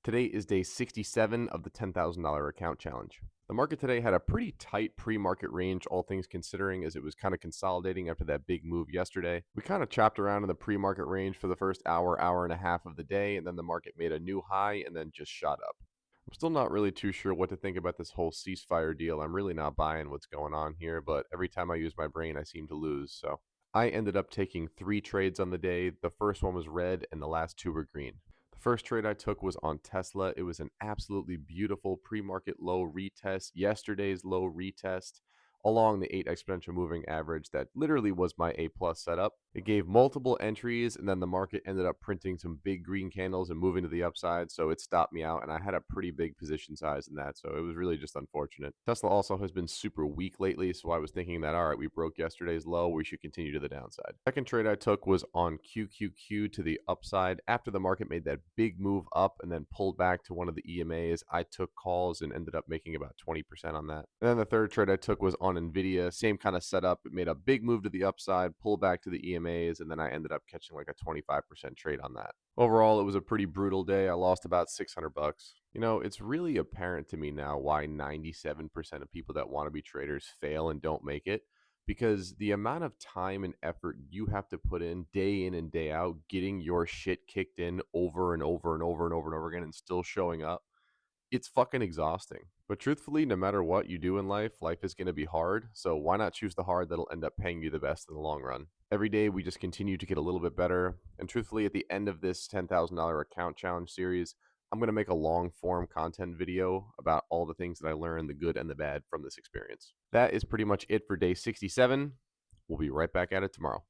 Today is day 67 of the $10,000 account challenge. The market today had a pretty tight pre market range, all things considering, as it was kind of consolidating after that big move yesterday. We kind of chopped around in the pre market range for the first hour, hour and a half of the day, and then the market made a new high and then just shot up. I'm still not really too sure what to think about this whole ceasefire deal. I'm really not buying what's going on here, but every time I use my brain, I seem to lose. So I ended up taking 3 trades on the day. The first one was red, and the last 2 were green. The first trade I took was on Tesla. It was an absolutely beautiful pre market low retest, yesterday's low retest, along the 8 exponential moving average that literally was my A plus setup. It gave multiple entries, and then the market ended up printing some big green candles and moving to the upside. So it stopped me out, and I had a pretty big position size in that. So it was really just unfortunate. Tesla also has been super weak lately. So I was thinking that, all right, we broke yesterday's low. We should continue to the downside. Second trade I took was on QQQ to the upside. After the market made that big move up and then pulled back to one of the EMAs, I took calls and ended up making about 20% on that. And then the third trade I took was on Nvidia. Same kind of setup. It made a big move to the upside, pulled back to the EMAs, and then I ended up catching like a 25% trade on that. Overall, it was a pretty brutal day. I lost about 600 bucks. It's really apparent to me now why 97% of people that want to be traders fail and don't make it, because the amount of time and effort you have to put in and day out getting your shit kicked in over and over and over and over and over again and still showing up, it's fucking exhausting. But truthfully, no matter what you do in life, life is going to be hard. So why not choose the hard that'll end up paying you the best in the long run? Every day we just continue to get a little bit better. And truthfully, at the end of this $10,000 account challenge series, I'm going to make a long form content video about all the things that I learned, the good and the bad from this experience. That is pretty much it for day 67. We'll be right back at it tomorrow.